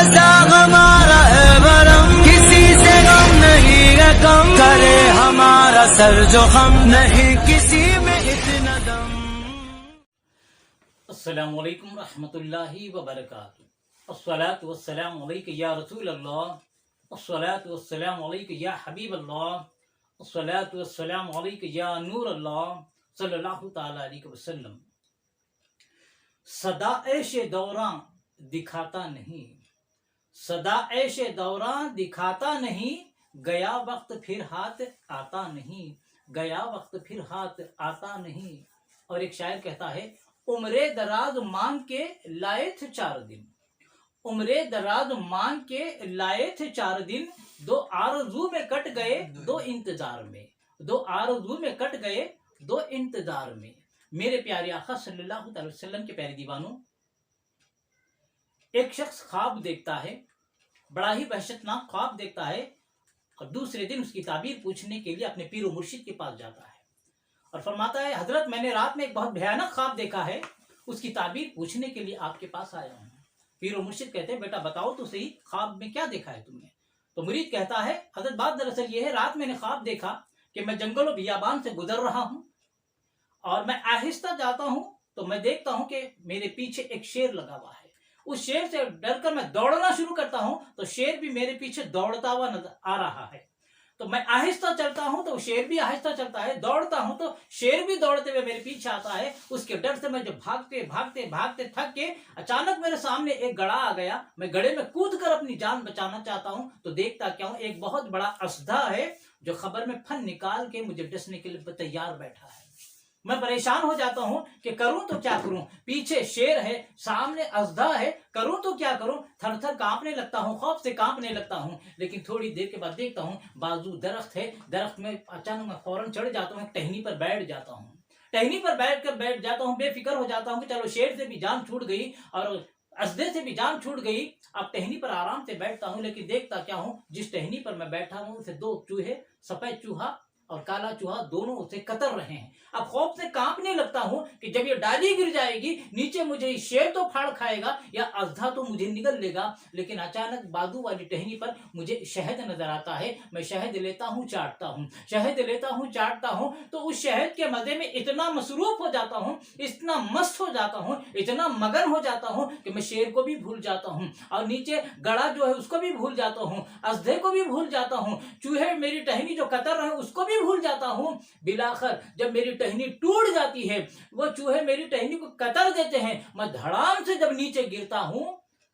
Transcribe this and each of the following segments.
ऐसा हमारा है भरम, किसी से गम नहीं है कम, करे हमारा सर जो हम नहीं किसी में इतना दम। अस्सलामु अलैकुम रहमतुल्लाहि व बरकातुहू। अस्सलातु वस्सलामु अलैका या रसूल अल्लाह, अस्सलातु वस्सलामु अलैका या हबीब अल्लाह, अस्सलातु वस्सलामु अलैका या नूर अल्लाह सल्लल्लाहु तआला अलैहि वसल्लम। सदा ऐशे दौरां दिखाता नहीं, सदा ऐशे दौरां दिखाता नहीं, गया वक्त फिर हाथ आता नहीं, गया वक्त फिर हाथ आता नहीं। और एक शायर कहता है, उम्रे दराज मांग के लाए थे 4 दिन, उम्रे दराज मांग के लाए थे 4 दिन, 2 आरज़ू में कट गए 2 इंतजार में, 2 आरज़ू में कट गए 2 इंतजार में। मेरे प्यारे आका सल्लल्लाहु अलैहि वसल्लम के प्यारे दीवानों, एक शख्स ख्वाब देखता है, बड़ा ही वहशतनाक ख्वाब देखता है, और दूसरे दिन उसकी ताबीर पूछने के लिए अपने पीर मुर्शिद के पास जाता है और फरमाता है, हजरत मैंने रात में एक बहुत भयानक ख्वाब देखा है, उसकी ताबीर पूछने के लिए आपके पास आया हूँ। पीर मुर्शिद कहते हैं, बेटा बताओ तो सही, ख्वाब में क्या देखा है तुमने? तो मुरीद कहता है, हजरत बात दरअसल ये है, रात मैंने ख्वाब देखा कि मैं जंगलों बियाबान से गुजर रहा हूँ और मैं आहिस्ता जाता हूँ तो मैं देखता हूँ कि मेरे पीछे एक शेर लगा हुआ है। उस शेर से डरकर मैं दौड़ना शुरू करता हूँ तो शेर भी मेरे पीछे दौड़ता हुआ नजर आ रहा है। तो मैं आहिस्ता चलता हूं तो शेर भी आहिस्ता चलता है, दौड़ता हूं तो शेर भी दौड़ते हुए मेरे पीछे आता है। उसके डर से मैं जब भागते भागते भागते थक के अचानक मेरे सामने एक गड़ा आ गया। मैं गड़े में कूद कर अपनी जान बचाना चाहता हूं तो देखता क्या हूं, एक बहुत बड़ा असदा है जो खबर में फन निकाल के मुझे डसने के लिए तैयार बैठा है। मैं परेशान हो जाता हूं कि करूं तो क्या करूं, पीछे शेर है, सामने असदा है, करूं तो क्या करूं। थर थर कांपने लगता हूं, खौफ से कांपने लगता हूं। लेकिन थोड़ी देर के बाद देखता हूं बाजू दरख्त है, दरख्त में अचानक मैं फौरन चढ़ जाता हूं, टहनी पर बैठ जाता हूं। टहनी पर बैठ जाता हूं, बेफिक्र हो जाता हूं कि चलो शेर से भी जान छूट गई और असदे से भी जान छूट गई। अब टहनी पर आराम से बैठता हूं, लेकिन देखता क्या हूं, जिस टहनी पर मैं बैठा हूं उसे 2 चूहे, सफेद चूहा और काला चूहा, दोनों उसे कतर रहे हैं। अब खौफ से कांपने लगता हूं कि जब ये डाली गिर जाएगी नीचे मुझे शेर तो फाड़ खाएगा या अजधा तो मुझे निगल लेगा। लेकिन अचानक बाजू वाली टहनी पर मुझे शहद नजर आता है। मैं शहद लेता हूं, चाटता हूं, शहद लेता हूं, चाटता हूं तो उस शहद के मजे में इतना मसरूफ हो जाता हूं, इतना मस्त हो जाता हूं, इतना मगन हो जाता हूं कि मैं शेर को भी भूल जाता हूं और नीचे गड़ा जो है उसको भी भूल जाता हूं, अजधे को भी भूल जाता हूं, चूहे मेरी टहनी जो कतर रहे उसको भी भूल जाता हूं। बिलाखर जब मेरी टहनी टूट जाती है, वो चूहे मेरी टहनी को कतर देते हैं, मैं धड़ाम से जब नीचे गिरता हूं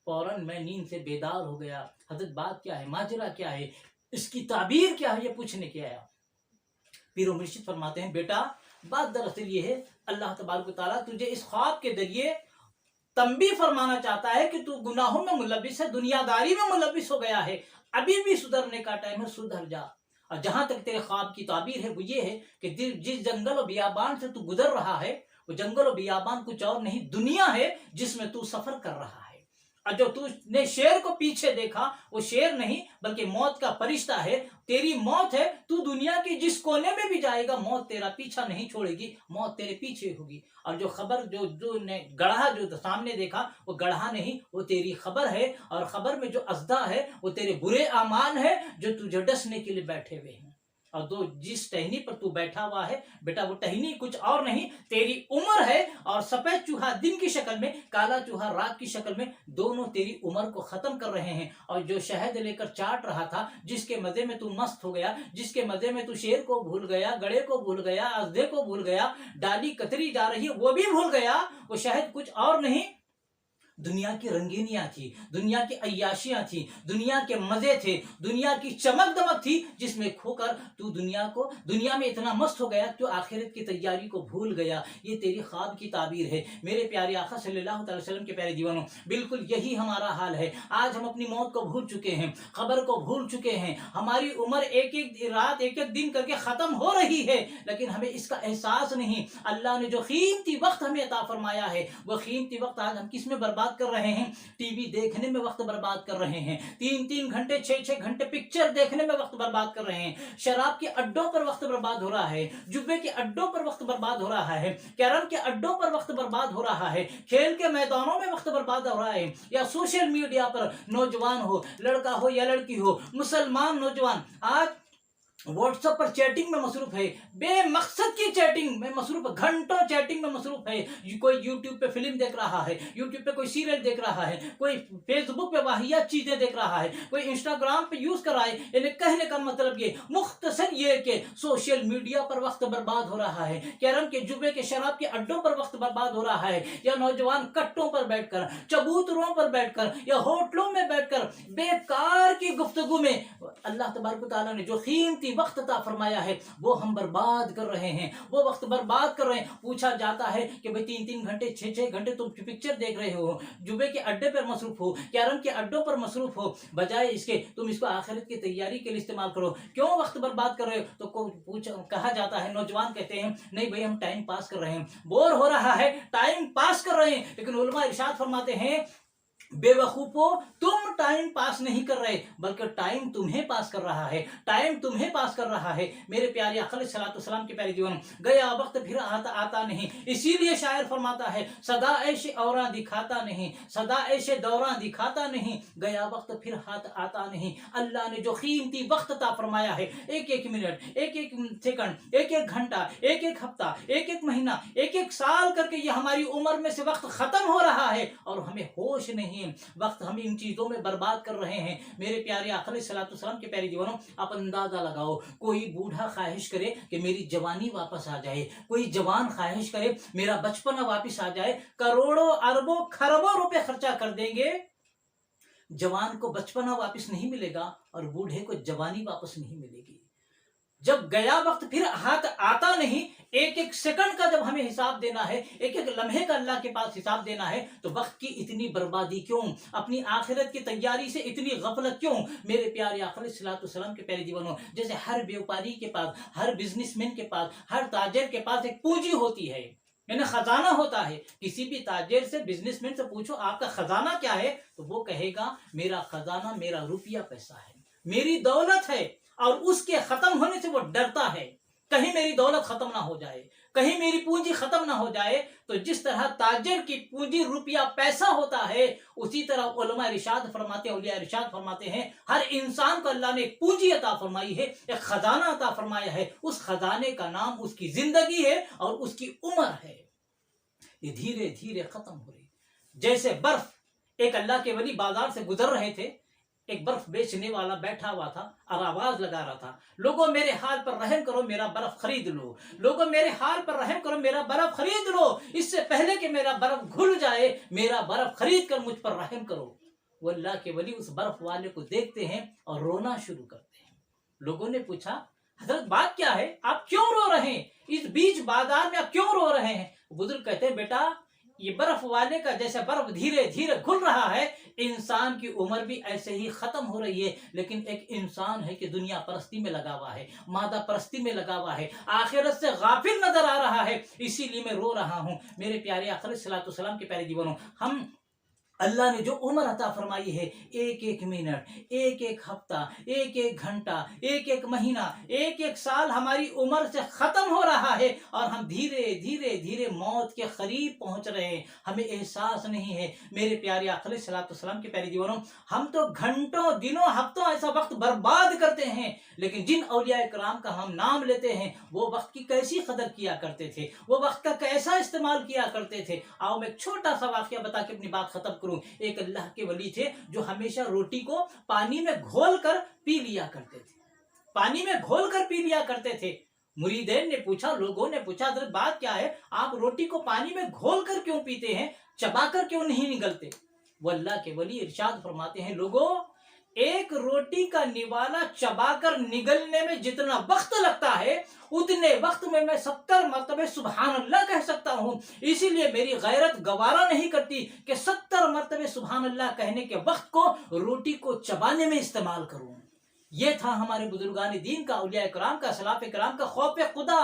फौरन मैं नींद से बेदार हो गया। हजरत बात क्या है, माजरा क्या है, इसकी ताबीर क्या है, ये पूछने के आया। पीर मुर्शिद फरमाते हैं, बेटा बात दरअसल ये है, अल्लाह तबारक व तआला तुझे इस ख्वाब के जरिए तंबी फरमाना चाहता है कि तू गुनाहों में मुलविस है, दुनियादारी में मुलविस हो गया है, अभी भी सुधरने का टाइम है, सुधर जा। और जहां तक तेरे ख्वाब की ताबीर है वो ये है कि जिस जंगल और बियाबान से तू गुजर रहा है वो जंगल और बियाबान कुछ और नहीं, दुनिया है जिसमें तू सफर कर रहा है। और जो तूने शेर को पीछे देखा वो शेर नहीं बल्कि मौत का फरिश्ता है। तेरी मौत है, तू दुनिया के जिस कोने में भी जाएगा मौत तेरा पीछा नहीं छोड़ेगी, मौत तेरे पीछे होगी। और जो खबर जो ने गढ़ा जो सामने देखा वो गढ़ा नहीं, वो तेरी खबर है। और खबर में जो असदा है वो तेरे बुरे आमान है जो तुझे डसने के लिए बैठे हुए हैं। और जो जिस टहनी पर तू बैठा हुआ है बेटा, वो टहनी कुछ और नहीं तेरी उम्र है। और सफेद चूहा दिन की शक्ल में, काला चूहा रात की शक्ल में, दोनों तेरी उम्र को खत्म कर रहे हैं। और जो शहद लेकर चाट रहा था, जिसके मजे में तू मस्त हो गया, जिसके मजे में तू शेर को भूल गया, गड़े को भूल गया, अजदे को भूल गया, डाली कतरी जा रही है वो भी भूल गया, वो शहद कुछ और नहीं दुनिया की रंगीनियां थी, दुनिया की अय्याशियां थी, दुनिया के मजे थे, दुनिया की चमक दमक थी जिसमें खोकर तू दुनिया में इतना मस्त हो गया तो आखिरत की तैयारी को भूल गया। ये तेरी ख्वाब की ताबीर है। मेरे प्यारे आका सल्लल्लाहु अलैहि वसल्लम के प्यारे दीवानों, बिल्कुल यही हमारा हाल है। आज हम अपनी मौत को भूल चुके हैं, खबर को भूल चुके हैं, हमारी उम्र एक एक रात एक एक दिन करके खत्म हो रही है, लेकिन हमें इसका एहसास नहीं। अल्लाह ने जो कीमती वक्त हमें अता फरमाया है वो कीमती वक्त आज हम किस में बर्बाद बर्बाद कर रहे हैं, टीवी देखने में वक्त बर्बाद कर रहे हैं, 3-3 घंटे 6-6 घंटे पिक्चर देखने में वक्त बर्बाद कर रहे हैं, शराब के अड्डों पर वक्त बर्बाद हो रहा है, जुए के अड्डों पर वक्त बर्बाद हो रहा है, कैरम के अड्डों पर वक्त बर्बाद हो रहा है, खेल के मैदानों में वक्त बर्बाद हो रहा है, या सोशल मीडिया पर नौजवान हो, लड़का हो या लड़की हो, मुसलमान नौजवान आज व्हाट्सएप पर चैटिंग में मसरूफ है, बेमकसद की चैटिंग में मसरूफ, घंटों चैटिंग में मसरूफ है। कोई यूट्यूब पे फिल्म देख रहा है, यूट्यूब पे कोई सीरियल देख रहा है, कोई फेसबुक पे वाहियात चीजें देख रहा है, कोई इंस्टाग्राम पे यूज कर रहा है। इन्हें कहने का मतलब ये मुख्तसर ये कि सोशल मीडिया पर वक्त बर्बाद हो रहा है, कैरम के, जुए के, शराब के अड्डों पर वक्त बर्बाद हो रहा है, या नौजवान कट्टों पर बैठकर, चबूतरों पर बैठकर या होटलों में बैठकर बेकार की गुफ्तगू में अल्लाह तबारक व तआला ने जो कीमती वक्त अता फरमाया है वो हम बर्बाद कर रहे हैं, वो वक्त बर्बाद कर रहे हैं। पूछा जाता है कि भाई 3-3 घंटे 6-6 घंटे तुम पिक्चर देख रहे हो, जुबे के अड्डे पर मसरूफ हो, कैरम के अड्डों पर मसरूफ हो, बजाय इसके तुम इसको आखिरत की तैयारी के लिए इस्तेमाल करो, क्यों वक्त बर्बाद कर रहे हो? तो कहा जाता है, नौजवान कहते हैं नहीं भाई हम टाइम पास कर रहे हैं, बोर हो रहा है, टाइम पास कर रहे हैं। लेकिन उलमा इरशाद फरमाते हैं बेवकूफो, तुम टाइम पास नहीं कर रहे बल्कि टाइम तुम्हें पास कर रहा है, टाइम तुम्हें पास कर रहा है। मेरे प्यारे आका अलैहिस्सलातु वस्सलाम के प्यारे जीवन, गया वक्त फिर आता नहीं, इसीलिए शायर फरमाता है सदा ऐशे औरा दिखाता नहीं, सदा ऐशे दौरा दिखाता नहीं, गया वक्त फिर हाथ आता नहीं। अल्लाह ने जो कीमती वक्त अता फरमाया है, एक एक मिनट, एक एक सेकंड, एक एक घंटा, एक एक हफ्ता, एक एक महीना, एक एक साल करके ये हमारी उम्र में से वक्त खत्म हो रहा है और हमें होश नहीं, वक्त हम इन चीजों में बर्बाद कर रहे हैं। मेरे प्यारे आका अलैहिस्सलातु वस्सलाम के प्यारे जीवनों, आप अंदाजा लगाओ, कोई बूढ़ा ख्वाहिश करे कि मेरी जवानी वापस आ जाए, कोई जवान ख्वाहिश करे मेरा बचपना वापस आ जाए, करोड़ों अरबों खरबों रुपए खर्चा कर देंगे, जवान को बचपना वापस नहीं मिलेगा और बूढ़े को जवानी वापस नहीं मिलेगी। जब गया वक्त फिर हाथ आता नहीं, एक एक सेकंड का जब हमें हिसाब देना है, एक एक लम्हे का अल्लाह के पास हिसाब देना है, तो वक्त की इतनी बर्बादी क्यों? अपनी आखिरत की तैयारी से इतनी गफलत क्यों? मेरे प्यारे आका अलैहिस्सलातु वस्सलाम के प्यारे जीवनों, जैसे हर व्यापारी के पास, हर बिजनेसमैन के पास, हर ताजिर के पास एक पूंजी होती है, यानी खजाना होता है। किसी भी ताजिर से, बिजनेसमैन से पूछो आपका खजाना क्या है, तो वो कहेगा मेरा खजाना मेरा रुपया पैसा है, मेरी दौलत है, और उसके खत्म होने से वो डरता है, कहीं मेरी दौलत खत्म ना हो जाए, कहीं मेरी पूंजी खत्म ना हो जाए। तो जिस तरह ताजिर की पूंजी रुपया पैसा होता है, उसी तरह उलमा इरशाद फरमाते हैं, औलिया इरशाद फरमाते हैं, हर इंसान को अल्लाह ने एक पूंजी अता फरमाई है, एक खजाना अता फरमाया है। उस खजाने का नाम उसकी जिंदगी है और उसकी उम्र है। ये धीरे धीरे खत्म हो रही, जैसे बर्फ। एक अल्लाह के वली बाजार से गुजर रहे थे, एक बर्फ बेचने वाला बैठा हुआ था और आवाज लगा रहा था, लोगों मेरे हाल पर रहम करो, मेरा बर्फ खरीद लो, लोगों मेरे हाल पर रहम करो, मेरा बर्फ खरीद लो, इससे पहले कि मेरा बर्फ घुल जाए, मेरा बर्फ खरीद कर मुझ पर रहम करो। वो अल्लाह के वली उस बर्फ वाले को देखते हैं और रोना शुरू करते हैं। लोगों ने पूछा, हजरत बात क्या है, आप क्यों रो रहे हैं, इस बीच बाजार में आप क्यों रो रहे हैं? बुजुर्ग कहते हैं, बेटा ये बर्फ वाले का जैसे बर्फ धीरे धीरे घुल रहा है, इंसान की उम्र भी ऐसे ही खत्म हो रही है। लेकिन एक इंसान है कि दुनिया परस्ती में लगा हुआ है, मादा परस्ती में लगा हुआ है, आखिरत से गाफिल नजर आ रहा है, इसीलिए मैं रो रहा हूं। मेरे प्यारे आका अलैहिस्सलातु वस्सलाम के प्यारे जीवनों, हम अल्लाह ने जो उम्र अता फरमाई है, एक एक मिनट, एक एक हफ्ता, एक एक घंटा, एक एक महीना, एक एक साल हमारी उम्र से खत्म हो रहा है और हम धीरे धीरे धीरे मौत के करीब पहुंच रहे हैं, हमें एहसास नहीं है। मेरे प्यारे आका अलैहिस्सलातु वस्सलाम के प्यारे जीवनों, हम तो घंटों दिनों हफ्तों ऐसा वक्त बर्बाद करते हैं, लेकिन जिन औलिया इकराम का हम नाम लेते हैं वो वक्त की कैसी कदर किया करते थे, वो वक्त का कैसा इस्तेमाल किया करते थे। आओ मैं एक छोटा सा वाकया बता के अपनी बात खत्म। एक अल्लाह के वली थे जो हमेशा रोटी को पानी में घोल कर पी लिया करते थे, पानी में घोल कर पी लिया करते थे। मुरीदैन ने पूछा, लोगों ने पूछा, हज़रत बात क्या है, आप रोटी को पानी में घोल कर क्यों पीते हैं, चबाकर क्यों नहीं निगलते? वो अल्लाह के वली इरशाद फरमाते हैं, लोगों एक रोटी का निवाला चबाकर निगलने में जितना वक्त लगता है, उतने वक्त में मैं 70 मरतबे सुभान अल्लाह कह सकता हूं। इसीलिए मेरी गैरत गवारा नहीं करती कि 70 मरतबे सुभान अल्लाह कहने के वक्त को रोटी को चबाने में इस्तेमाल करूं। यह था हमारे बुजुर्गान दीन का, औलिया इकराम का, सलाफ इकराम का खौफ खुदा।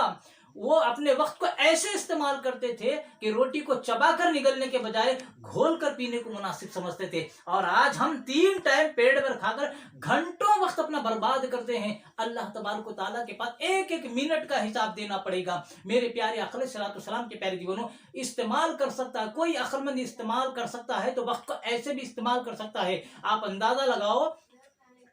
وہ اپنے وقت کو ایسے استعمال کرتے تھے کہ روٹی کو چبا کر نگلنے کے بجائے گھول کر پینے کو مناسب سمجھتے تھے. اور آج ہم 3 ٹائم پیٹ بھر کھا کر گھنٹوں وقت اپنا برباد کرتے ہیں. اللہ تبارک و تعالیٰ کے پاس ایک ایک منٹ کا حساب دینا پڑے گا. میرے پیارے آقا علیہ الصلوۃ والسلام کے پیارے دیوانوں، استعمال کر سکتا ہے کوئی عقل مند، استعمال کر سکتا ہے تو وقت کو ایسے بھی استعمال کر سکتا ہے. آپ اندازہ لگاؤ،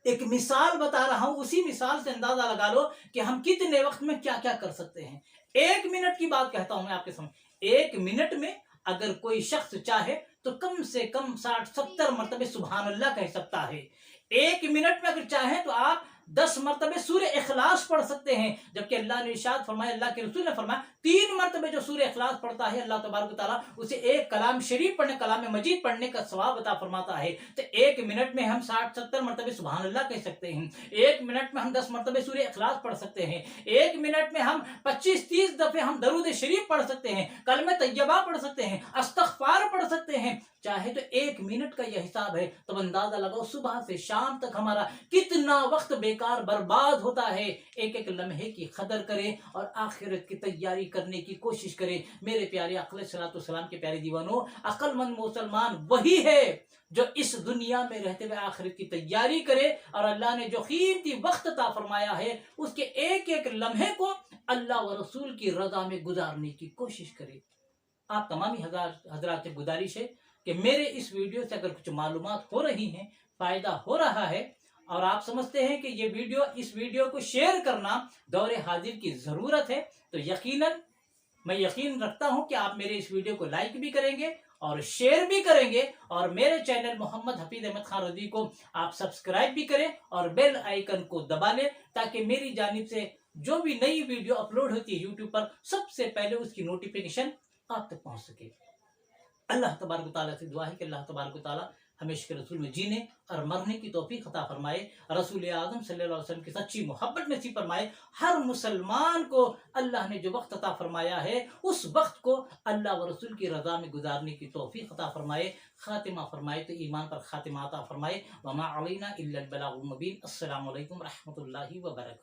ایک مثال بتا رہا ہوں، اسی مثال سے اندازہ لگا لو کہ ہم کتنے وقت میں کیا کیا کر سکتے ہیں. 1 منٹ کی بات کہتا ہوں میں آپ کے سامنے. 1 منٹ میں اگر کوئی شخص چاہے تو کم سے کم 60-70 مرتبہ سبحان اللہ کہہ سکتا ہے. 1 منٹ میں اگر چاہیں تو آپ 10 مرتبہ سورہ اخلاص پڑھ سکتے ہیں. جبکہ اللہ نے ارشاد فرمایا، اللہ کے رسول نے فرمایا، 3 مرتبہ جو سورہ اخلاص پڑھتا ہے اللہ تبارک و تعالیٰ اسے ایک کلام شریف پڑھنے، کلام مجید پڑھنے کا ثواب عطا فرماتا ہے. تو 1 منٹ میں ہم 60-70 مرتبہ سبحان اللہ کہہ سکتے ہیں. 1 منٹ میں ہم 10 مرتبہ سورہ اخلاص پڑھ سکتے ہیں. 1 منٹ میں ہم 25-30 دفعے ہم درود شریف پڑھ سکتے ہیں، کلمہ طیبہ پڑھ سکتے ہیں، استغفار پڑھ سکتے ہیں. چاہے تو 1 منٹ کا یہ حساب ہے. تو اندازہ لگاؤ صبح سے شام تک ہمارا کتنا وقت بیکار برباد ہوتا ہے. ایک ایک لمحے کی قدر کریں اور آخرت کی تیاری کرنے کی کوشش کریں. میرے پیارے آقا علیہ الصلوۃ والسلام کے پیارے دیوانوں، عقل مند مسلمان وہی ہے جو اس دنیا میں رہتے ہوئے آخرت کی تیاری کرے اور اللہ نے جو قیمتی وقت عطا فرمایا ہے اس کے ایک ایک لمحے کو اللہ و رسول کی رضا میں گزارنے کی کوشش کرے. آپ تمامی حضرات سے گزارش ہے کہ میرے اس ویڈیو سے اگر کچھ معلومات ہو رہی ہیں، فائدہ ہو رہا ہے اور آپ سمجھتے ہیں کہ یہ اس ویڈیو کو شیئر کرنا دور حاضر کی ضرورت ہے، تو یقیناً میں یقین رکھتا ہوں کہ آپ میرے اس ویڈیو کو لائک بھی کریں گے اور شیئر بھی کریں گے، اور میرے چینل محمد حفیظ احمد خان رضوی کو آپ سبسکرائب بھی کریں اور بیل آئیکن کو دبا لیں تاکہ میری جانب سے جو بھی نئی ویڈیو اپلوڈ ہوتی ہے یوٹیوب پر سب سے پہلے اس کی نوٹیفیکیشن آپ تک پہنچ سکے. اللہ تبارک و تعالیٰ سے دعا ہے کہ اللہ تبارک و تعالیٰ ہمیں عشق رسول میں جینے اور مرنے کی توفیق عطا فرمائے، رسول اعظم صلی اللہ علیہ وسلم کی سچی محبت نصیب فرمائے. ہر مسلمان کو اللہ نے جو وقت عطا فرمایا ہے اس وقت کو اللہ و رسول کی رضا میں گزارنے کی توفیق عطا فرمائے. خاتمہ فرمائے تو ایمان پر خاتمہ عطا فرمائے. وما علینا الا البلاغ المبین. السلام علیکم ورحمۃ اللہ وبرکاتہ.